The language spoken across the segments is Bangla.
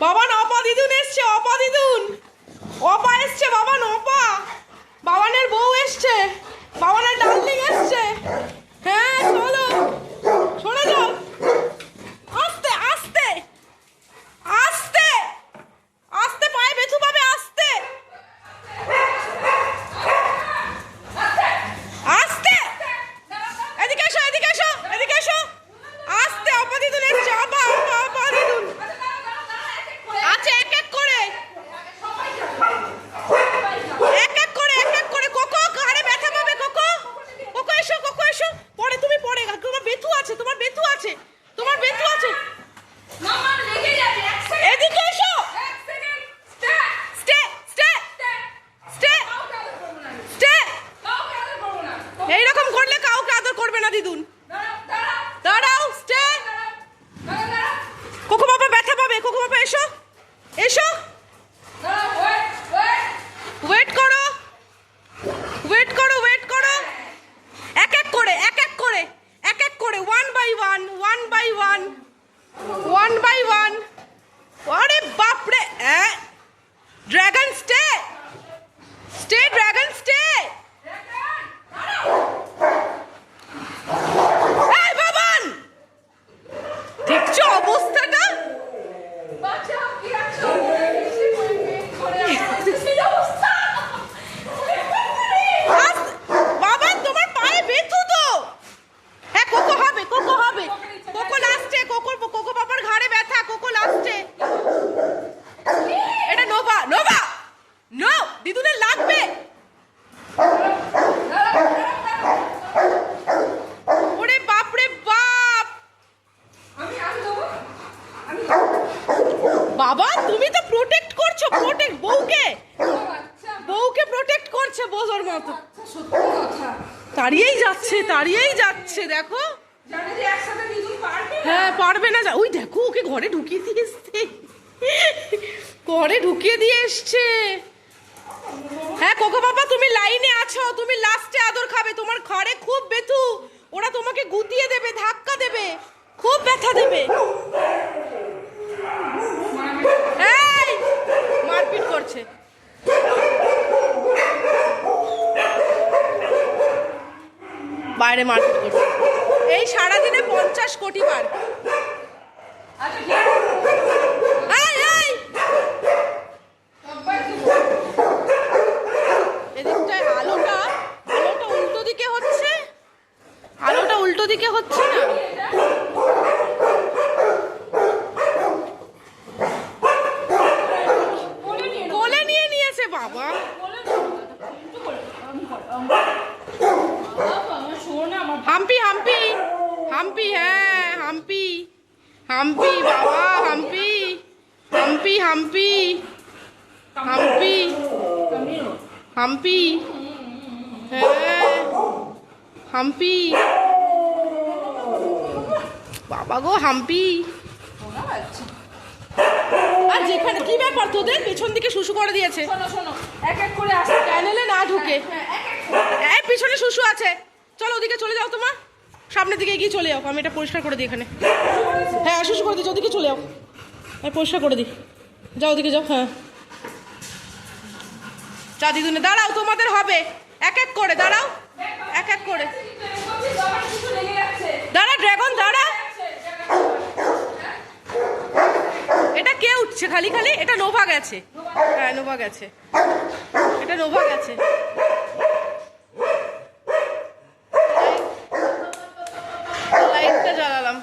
বাবান অপা দিদুন এসছে, অপা দিদুন, অপা এসছে বাবান, অপা বাবানের বউ এসছে, বাবানের ডার্লিং এসছে। হ্যাঁ চলো, সরে যাও, আস্তে আস্তে আস্তে আস্তে, পায়ে বেথু পাবে, আস্তে আস্তে, এদিকে এসো, এদিকে এসো, এদিকে এসো, আস্তে। অপা দিদুন এসছে, অপা অপা অপা দিদুন আছে, এক এক করে, এক এক করে, এক এক করে। কোকো ঘাড়ে ব্যথা পাবে, কোকো, কোকো এসো, কোকো এসো, পরে তুমি পরে, তোমার বেথু আছে, তোমার বেথু আছে, তোমার বেথু আছে। এদিকে এসো, স্টে স্টে স্টে স্টে। এইরকম করলে কাউকে আদর করবে না দিদুন। দাঁড়াও, স্টে। কোকো বাবা ব্যথা পাবে, কোকো বাবা এসো, এসো, ওয়েট করো, ওয়েট করো, ওয়েট করো। এক এক করে, এক এক করে, এক এক করে, one by one, one by one, one by one. আরে বাপরে, dragon stay, stay dragon stay. এই বাবান, দেখছো অবস্থাটা? বাবা তোমার পায়ে বেথু তো। হ্যাঁ কোকো হবে, কোকো হবে, কোকো লাস্টে, কোকো, কোকো বাবার ঘাড়ে ব্যথা, কোকো লাস্টে। এটা নোভা, নোভা নো, দিদুনের লাগবে। ওরে বাপ রে বাপ, বাবা তুমি তো প্রোটেক্ট করছো, প্রোটেক্ট বউকে, বউকে প্রোটেক্ট করছে বোঝার মতো। তাড়িয়েই যাচ্ছে, তাড়িয়েই যাচ্ছে, দেখো। হ্যাঁ পারবে না, ওই দেখো ওকে ঘরে ঢুকিয়ে দিয়ে এসছে, ঘরে ঢুকিয়ে দিয়ে এসছে। হ্যাঁ কোকো বাবা তুমি লাইনে আছো, তুমি লাস্টে আদর খাবে, তোমার ঘরে খুব বেথু, ওরা তোমাকে গুতিয়ে দেবে, ধাক্কা দেবে, খুব ব্যথা দেবে। এই মারপিট করছে। বাইরে মারপিট করছে, এই সারাদিনে 50 কোটি বার। এদিকটায় আলোটা, আলোটা উল্টো দিকে হচ্ছে, আলোটা উল্টো দিকে হচ্ছে না। কোলে নিয়ে নিয়েছে বাবা। হাম্পি হাম্পি হাম্পি, হ্যাঁ হাম্পি হাম্পি বাবা, হাম্পি হাম্পি হাম্পি হাম্পি হাম্পি, হ্যাঁ হাম্পি বাবা গো, হাম্পি। আর যেখানে কি ব্যাপার তোদের পেছন দিকে শুশু করে দিয়েছে, এক এক করে আসে, ক্যানেলে না ঢুকে। এই পিছনে শুশু আছে, চলো ওদিকে চলে যাও, তোমার সামনের দিকে এগিয়ে চলে যাও, আমি এটা পরিষ্কার করে দিই এখানে। হ্যাঁ শুশু করে দিচ্ছি, ওদিকে চলে যাও, আমি পরিষ্কার করে দিই, যাও ওদিকে যাও। হ্যাঁ চা দিদুনে, দাঁড়াও তোমাদের হবে, এক এক করে দাঁড়াও, এক এক করে দাঁড়া, ড্রাগন দাঁড়া। এটা কে উঠছে খালি খালি? এটা নোভা গেছে, হ্যাঁ নোভা গেছে, এটা নোভা গেছে। লাইটটা জ্বালালাম।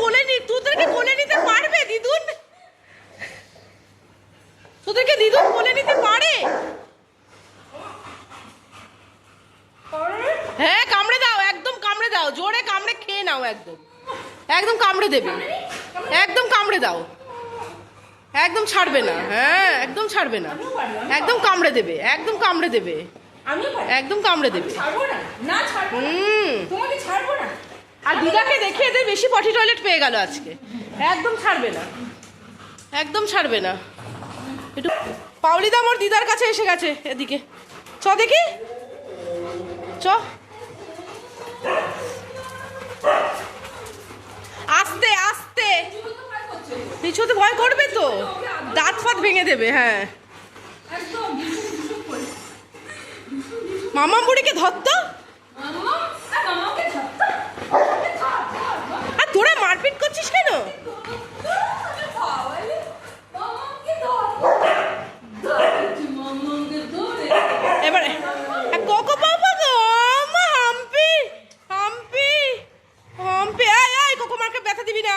কোলে নি, তোদেরকে কোলে নিতে পারবে দিদুন? তোদেরকে দিদুন কোলে নিতে পারে? হ্যাঁ কামড়ে দাও, একদম কামড়ে দাও, জোরে কামড়ে খেয়ে নাও, একদম একদম কামড়ে দেবে, একদম কামড়ে দাও, একদম ছাড়বে না, হ্যাঁ একদম ছাড়বে না, একদম কামড়ে দেবে, একদম কামড়ে দেবে, একদম কামড়ে দেবে। আর দিদাকে দেখে এদের বেশি পটি টয়লেট পেয়ে গেল আজকে, একদম ছাড়বে না, একদম ছাড়বে না। একটু পাউলিদা আমার দিদার কাছে এসে গেছে, এদিকে চ দেখি, চ। কিছু হতে ভয় করবে তো, দাঁত ফাত ভেঙে দেবে। হ্যাঁ মামা বুড়িকে ধরতো। আর তোরা মারপিট করছিস কেন? এবারে কোকো পাপা গো হাম্পি হাম্পি হাম্পি, এই কোকো মারকে ব্যথা দিবি না।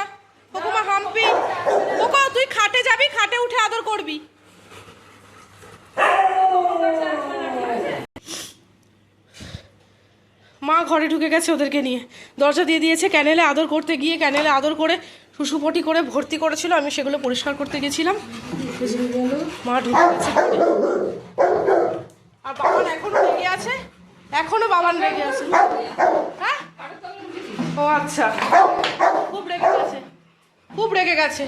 কোকো মা হাম্পি, কোকো তুই খাটে যাবি, খাটে উঠে আদর করবি। মা ঘরে ঢুকে গেছে ওদেরকে নিয়ে, দরজা দিয়ে দিয়েছে। ক্যানেলে আদর করতে গিয়ে ক্যানেলে আদর করে শুশুপটি করে ভর্তি করেছিল, আমি সেগুলো পরিষ্কার করতে গেছিলাম। মা ঢুকে গেছে। আর বাবান এখনো রেগে আছে, এখনো বাবান রেগে আছে। হ্যাঁ ও আচ্ছা, খুব রেগে গেছে, খুব রেগে গেছে।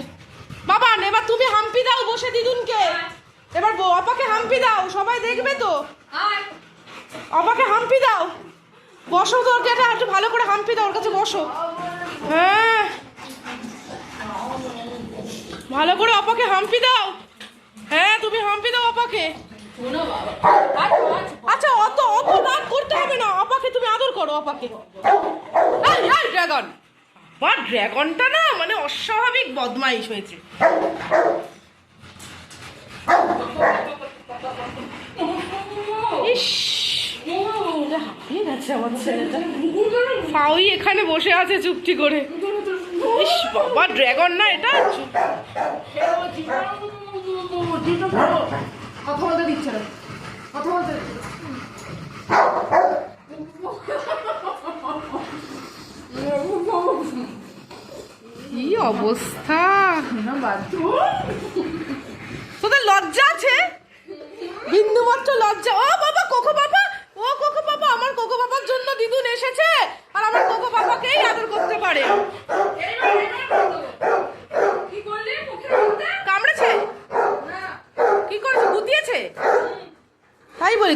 বাবান এবার তুমি হাম্পি দাও বসে দিদুনকে, এবার অপাকে হাম্পি দাও, সবাই দেখবে তো। অপাকে হাম্পি দাও, বসো তো, ওর কাছে একটু ভালো করে হাম্পি দাও, ওর কাছে বসো। হ্যাঁ ভালো করে অপাকে হাম্পি দাও। হ্যাঁ তুমি হাম্পি দাও অপাকে। আচ্ছা অত অত রাগ করতে হবে না, অপাকে তুমি আদর করো অপাকে। ড্রাগন, বা ড্রাগনটা না মানে অস্বাভাবিক বদমাইশ হয়েছে। ইস হাঁপিয়ে গেছে আমার ছেলেটা। ফাউই এখানে বসে আছে চুপটি করে। ইস বাবা ড্রাগন না এটা, কথা বলতে দিচ্ছে না, কথা বলতে কি অবস্থা। তোদের লজ্জা আছে? বিন্দু মাত্র লজ্জা? ও বাবা কোকো বাবা, ও কোকো বাবা, আমার কোকো বাবার জন্য দিদুন এসেছে আর আমার কোকো বাবাকেই আদর করতে পারে। কামড়েছে? কি করেছে? গুতিয়েছে? তাই বলি,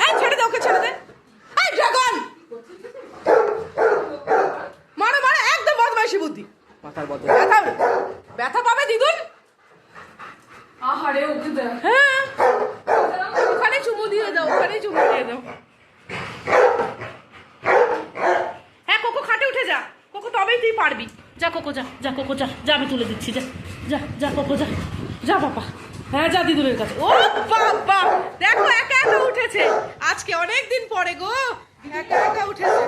এই ছেড়ে দে ওকে, ছেড়ে দে। এই ড্রাগন মারো মারো, একদম বদমাইশি বুদ্ধি, মাথার বদল। ব্যথা ব্যথা পাবে দিদুন। আহারে ওকে দে। হ্যাঁ ওখানে চুমু দিয়ে দাও, ওখানে চুমু দিয়ে দাও। হ্যাঁ কোকো খাটে উঠে যা, কোকো তবেই তুই পারবি। যা কোকো যা, যা কোকো যা, যা আমি তুলে দিচ্ছি, যা যা যা কোকো যা, যা বাবা। হ্যাঁ যা দিদুনের কাছে। ও বাবা দেখো একা একা উঠেছে আজকে, অনেক দিন পরে গো একা একা উঠেছে।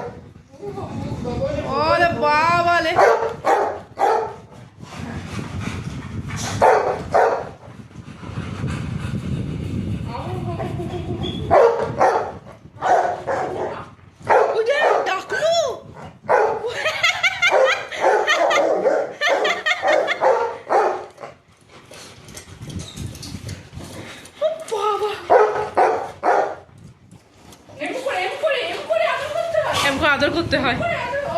ওরে বাবা লে, ডাকলু আদর করতে হয়।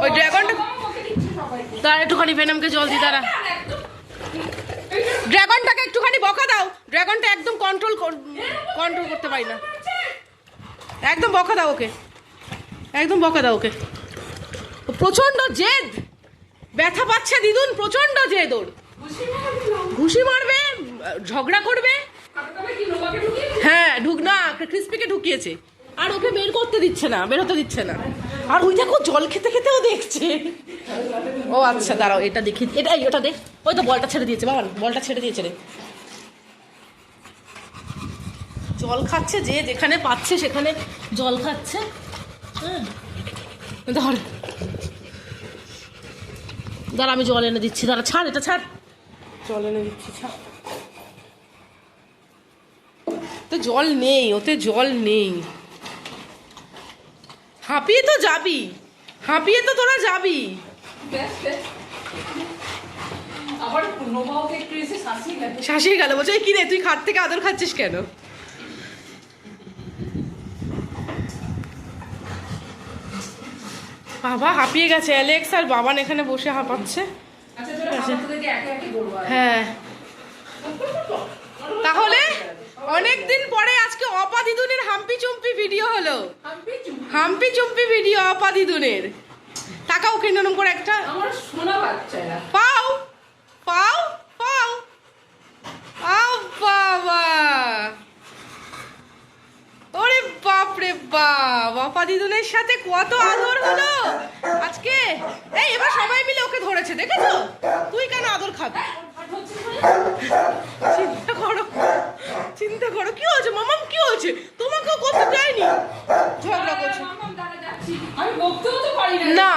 ওই ড্রাগনটা তার একটুখানি ভেনমকে জল দি, তারা ড্রাগনটাকে একটুখানি বকা দাও। ড্রাগনটা একদম কন্ট্রোল করতে পারি না, একদম বকা দাও ওকে, একদম বকা দাও ওকে। প্রচন্ড জেদ, ব্যথা পাচ্ছে দিদুন, প্রচন্ড জেদ ওর। ঘুষি মারবে, ঝগড়া করবে। হ্যাঁ ঢুক না, ক্রিসপিকে ঢুকিয়েছে আর ওকে বের করতে দিচ্ছে না, বের হতে দিচ্ছে না। আর ওই দেখো জল খেতে খেতেও দেখছে। ও আচ্ছা দাঁড়াও এটা দেখি, এটা ওটা দেখ, ওই তো বলটা ছেড়ে দিয়েছে বাবা, বলটা ছেড়ে দিয়েছে রে। জল খাচ্ছে, যে যেখানে পাচ্ছে সেখানে জল খাচ্ছে। হ্যাঁ ধর, দাঁড়া আমি জল এনে দিচ্ছি, দাঁড়া ছাড়, এটা ছাড়, জল এনে দিচ্ছি, ছাড়। তো জল নেই, ওতে জল নেই। হাঁপিয়ে তো যাবি, হাঁপিয়ে তো তোরা যাবি। শাসিয়ে গেল বলছে কি রে তুই খাট থেকে আদর খাচ্ছিস কেন? বাবা হাঁপিয়ে গেছে, অ্যালেক্স আর বাবান এখানে বসে হাঁপাচ্ছে। হ্যাঁ তাহলে অনেকদিন পরে আজকে অপা দিদুনের হাম্পি চুম্পি ভিডিও হলো। হাম্পি চুম্পি ভিডিও অপা দিদুনের। তাকাও কিরকম করে একটা, আমার সোনা বাচ্চারা পাও পাও পাও বাবা, ওরে বাপ রে বাপ, অপা দিদুনের সাথে কত আদর হলো আজকে। এই এবার সবাই মিলে ওকে ধরেছে, দেখেছো? তুই কেন আদর খাবি? চিন্তা করো, চিন্তা করো, কি হয়েছে মামাম, কি হয়েছে? তোমাকেও করতে যায়নি, ঝগড়া করছো না।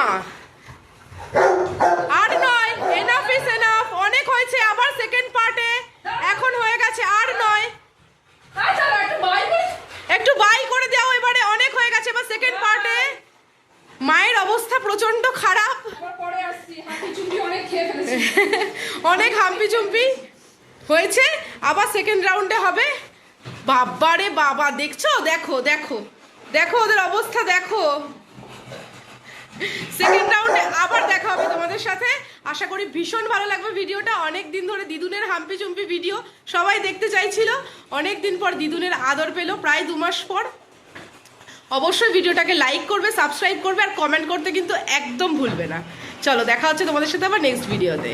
আর নয়, এনাফ ইজ এনাফ, অনেক হয়েছে। আবার সেকেন্ড পার্টে এখন হয়ে গেছে, আর নয়, একটু বাই করে দাও এবারে, অনেক হয়ে গেছে। এবার সেকেন্ড পার্টে মায়ের অবস্থা প্রচন্ড খারাপ, অনেক হাম্পি চুম্পি হয়েছে। আবার সেকেন্ড রাউন্ডে হবে। বাবারে বাবা, দেখছো? দেখো দেখো দেখো ওদের অবস্থা, দেখো। সেকেন্ড রাউন্ডে আবার দেখা হবে তোমাদের সাথে। আশা করি ভীষণ ভালো লাগবে ভিডিওটা। অনেক দিন ধরে দিদুনের হাম্পি চুম্পি ভিডিও সবাই দেখতে চাইছিল, অনেক দিন পর দিদুনের আদর পেলো, প্রায় 2 মাস পর। অবশ্যই ভিডিওটাকে লাইক করবে, সাবস্ক্রাইব করবে আর কমেন্ট করতে কিন্তু একদম ভুলবে না। চলো দেখা হচ্ছে তোমাদের সাথে আবার নেক্সট ভিডিওতে।